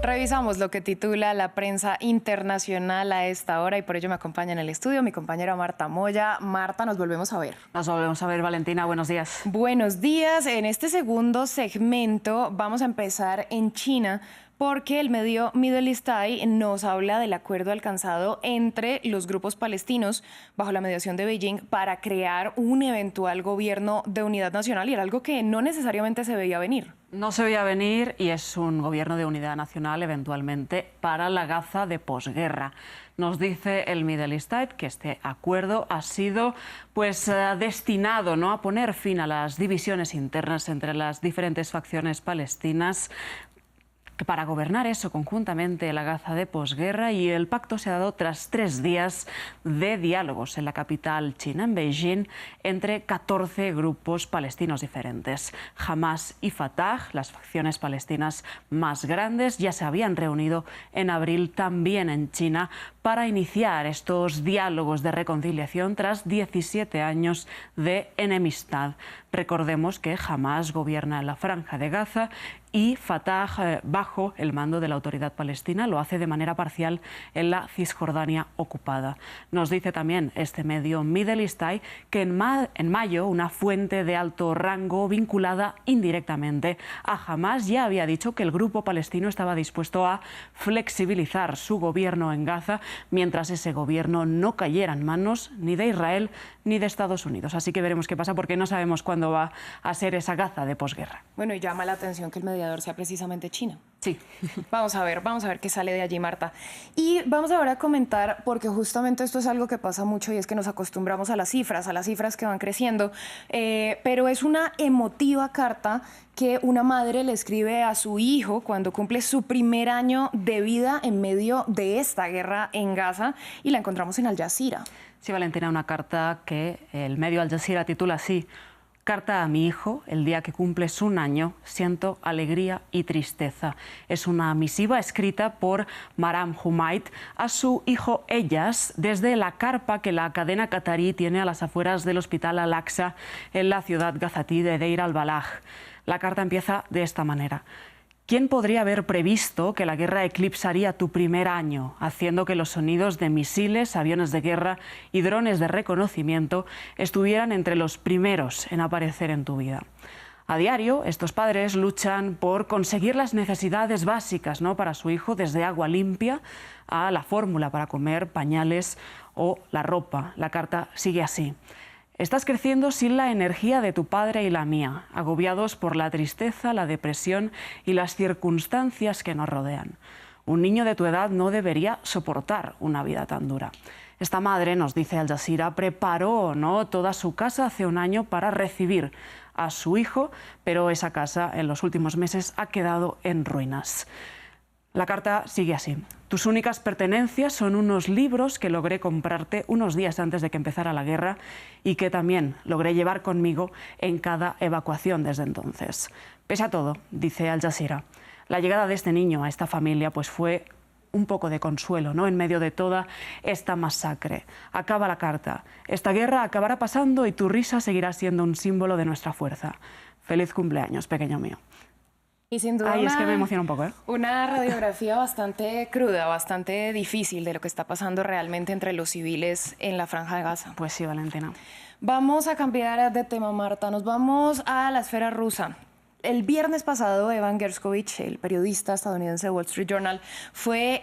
Revisamos lo que titula la prensa internacional a esta hora y por ello me acompaña en el estudio mi compañera Marta Moya. Marta, nos volvemos a ver. Nos volvemos a ver, Valentina. Buenos días. Buenos días. En este segundo segmento vamos a empezar en China, porque el medio Middle East Eye nos habla del acuerdo alcanzado entre los grupos palestinos bajo la mediación de Beijing para crear un eventual gobierno de unidad nacional, y era algo que no necesariamente se veía venir. No se veía venir y es un gobierno de unidad nacional eventualmente para la Gaza de posguerra. Nos dice el Middle East Eye que este acuerdo ha sido destinado, ¿no?, a poner fin a las divisiones internas entre las diferentes facciones palestinas, que para gobernar eso conjuntamente la Gaza de posguerra, y el pacto se ha dado tras 3 días de diálogos en la capital china, en Beijing, entre 14 grupos palestinos diferentes. Hamás y Fatah, las facciones palestinas más grandes, ya se habían reunido en abril también en China para iniciar estos diálogos de reconciliación tras 17 años de enemistad. Recordemos que Hamás gobierna en la Franja de Gaza y Fatah, bajo el mando de la Autoridad Palestina, lo hace de manera parcial en la Cisjordania ocupada. Nos dice también este medio Middle East Eye que en mayo una fuente de alto rango vinculada indirectamente a Hamás ya había dicho que el grupo palestino estaba dispuesto a flexibilizar su gobierno en Gaza mientras ese gobierno no cayera en manos ni de Israel ni de Estados Unidos. Así que veremos qué pasa, porque no sabemos cuándo va a ser esa Gaza de posguerra. Bueno, y llama la atención que el mediador sea precisamente China. Sí. Vamos a ver qué sale de allí, Marta. Y vamos ahora a comentar, porque justamente esto es algo que pasa mucho, y es que nos acostumbramos a las cifras que van creciendo, pero es una emotiva carta que una madre le escribe a su hijo cuando cumple su primer año de vida en medio de esta guerra en Gaza, y la encontramos en Al Jazeera. Sí, Valentina, una carta que el medio Al Jazeera titula así: Carta a mi hijo, el día que cumples 1 año, siento alegría y tristeza. Es una misiva escrita por Maram Humaid a su hijo Eyas desde la carpa que la cadena qatarí tiene a las afueras del Hospital Al-Aqsa en la ciudad gazatí de Deir al-Balah. La carta empieza de esta manera: ¿Quién podría haber previsto que la guerra eclipsaría tu primer año, haciendo que los sonidos de misiles, aviones de guerra y drones de reconocimiento estuvieran entre los primeros en aparecer en tu vida? A diario, estos padres luchan por conseguir las necesidades básicas, ¿no?, para su hijo, desde agua limpia a la fórmula para comer, pañales o la ropa. La carta sigue así: Estás creciendo sin la energía de tu padre y la mía, agobiados por la tristeza, la depresión y las circunstancias que nos rodean. Un niño de tu edad no debería soportar una vida tan dura. Esta madre, nos dice Al Jazeera, preparó, ¿no?, toda su casa hace 1 año para recibir a su hijo, pero esa casa en los últimos meses ha quedado en ruinas. La carta sigue así: Tus únicas pertenencias son unos libros que logré comprarte unos días antes de que empezara la guerra y que también logré llevar conmigo en cada evacuación desde entonces. Pese a todo, dice Al Jazeera, la llegada de este niño a esta familia fue un poco de consuelo, ¿no?, en medio de toda esta masacre. Acaba la carta: Esta guerra acabará pasando y tu risa seguirá siendo un símbolo de nuestra fuerza. Feliz cumpleaños, pequeño mío. Y sin duda es que me emociona un poco, ¿eh? Una radiografía bastante cruda, bastante difícil de lo que está pasando realmente entre los civiles en la Franja de Gaza. Pues sí, Valentina. Vamos a cambiar de tema, Marta. Nos vamos a la esfera rusa. El viernes pasado, Evan Gershkovich, el periodista estadounidense de Wall Street Journal, fue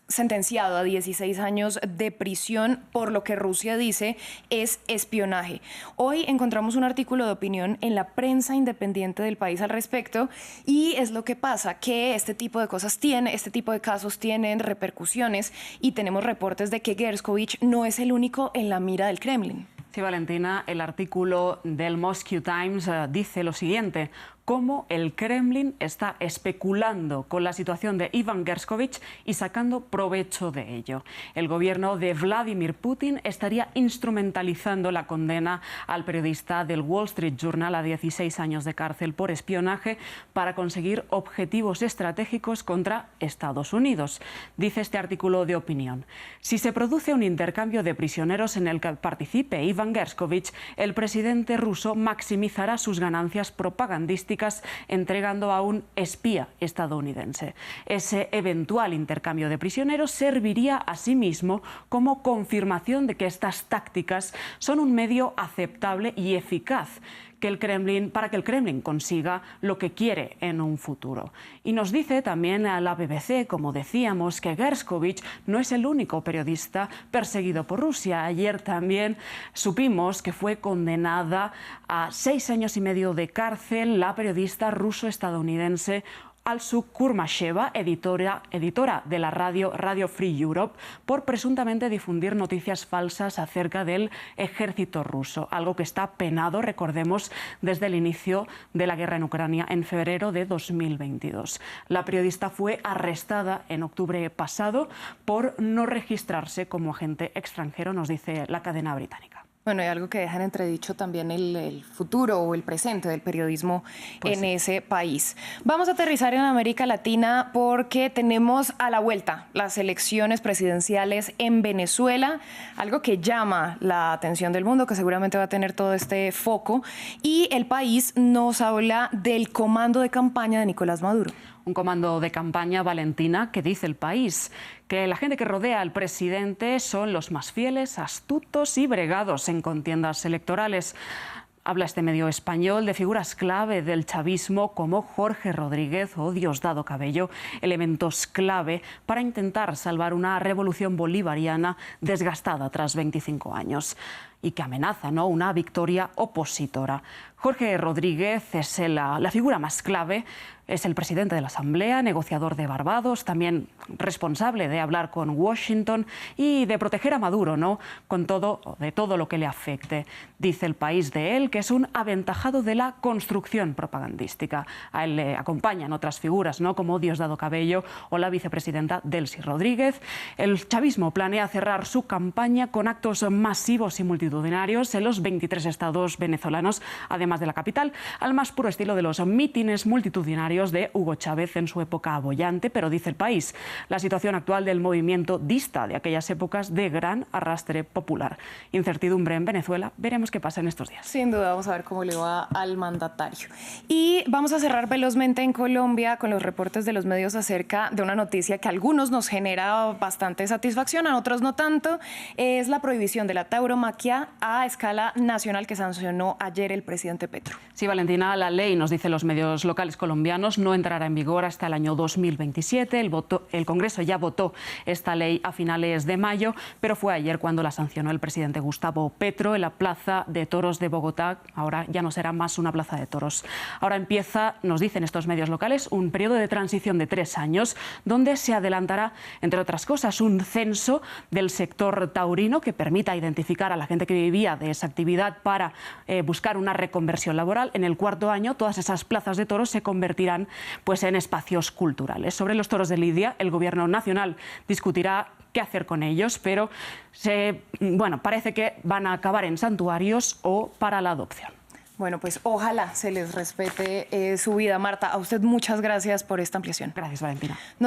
sentenciado a 16 años de prisión por lo que Rusia dice es espionaje. Hoy encontramos un artículo de opinión en la prensa independiente del país al respecto, y es lo que pasa, que este tipo de casos tienen repercusiones, y tenemos reportes de que Gershkovich no es el único en la mira del Kremlin. Sí, Valentina, el artículo del Moscow Times dice lo siguiente: cómo el Kremlin está especulando con la situación de Evan Gershkovich y sacando provecho de ello. El gobierno de Vladimir Putin estaría instrumentalizando la condena al periodista del Wall Street Journal a 16 años de cárcel por espionaje para conseguir objetivos estratégicos contra Estados Unidos. Dice este artículo de opinión: si se produce un intercambio de prisioneros en el que participe Evan Gershkovich, el presidente ruso maximizará sus ganancias propagandísticas diplomáticas entregando a un espía estadounidense. Ese eventual intercambio de prisioneros serviría asimismo como confirmación de que estas tácticas son un medio aceptable y eficaz para que el Kremlin consiga lo que quiere en un futuro. Y nos dice también a la BBC, como decíamos, que Gershkovich no es el único periodista perseguido por Rusia. Ayer también supimos que fue condenada a 6 años y medio de cárcel la periodista ruso-estadounidense Alsu Kurmasheva, editora de la Radio Free Europe, por presuntamente difundir noticias falsas acerca del ejército ruso, algo que está penado, recordemos, desde el inicio de la guerra en Ucrania en febrero de 2022. La periodista fue arrestada en octubre pasado por no registrarse como agente extranjero, nos dice la cadena británica. Bueno, y algo que deja en entredicho también el futuro o el presente del periodismo en ese país. Vamos a aterrizar en América Latina porque tenemos a la vuelta las elecciones presidenciales en Venezuela, algo que llama la atención del mundo, que seguramente va a tener todo este foco. Y el país nos habla del comando de campaña de Nicolás Maduro. Un comando de campaña, Valentina, que dice El País que la gente que rodea al presidente son los más fieles, astutos y bregados en contiendas electorales. Habla este medio español de figuras clave del chavismo como Jorge Rodríguez o Diosdado Cabello, elementos clave para intentar salvar una revolución bolivariana desgastada tras 25 años y que amenaza, ¿no?, una victoria opositora. Jorge Rodríguez es la figura más clave, es el presidente de la Asamblea, negociador de Barbados, también responsable de hablar con Washington y de proteger a Maduro, ¿no?, de todo lo que le afecte. Dice El País de él que es un aventajado de la construcción propagandística. A él le acompañan otras figuras, ¿no?, como Diosdado Cabello o la vicepresidenta Delcy Rodríguez. El chavismo planea cerrar su campaña con actos masivos y multitudinarios en los 23 estados venezolanos, además de la capital, al más puro estilo de los mítines multitudinarios de Hugo Chávez en su época boyante. Pero dice El País, la situación actual del movimiento dista de aquellas épocas de gran arrastre popular. Incertidumbre en Venezuela, veremos qué pasa en estos días. Sin duda, vamos a ver cómo le va al mandatario. Y vamos a cerrar velozmente en Colombia con los reportes de los medios acerca de una noticia que a algunos nos genera bastante satisfacción, a otros no tanto. Es la prohibición de la tauromaquia a escala nacional que sancionó ayer el presidente Petro. Sí, Valentina, la ley, nos dicen los medios locales colombianos, no entrará en vigor hasta el año 2027. El Congreso ya votó esta ley a finales de mayo, pero fue ayer cuando la sancionó el presidente Gustavo Petro en la Plaza de Toros de Bogotá. Ahora ya no será más una plaza de toros. Ahora empieza, nos dicen estos medios locales, un periodo de transición de 3 años, donde se adelantará, entre otras cosas, un censo del sector taurino que permita identificar a la gente que vivía de esa actividad para buscar una reconversión laboral. En el 4º año, todas esas plazas de toros se convertirán pues en espacios culturales. Sobre los toros de Lidia, el Gobierno nacional discutirá qué hacer con ellos, pero parece que van a acabar en santuarios o para la adopción. Bueno, pues ojalá se les respete su vida. Marta, a usted muchas gracias por esta ampliación. Gracias, Valentina.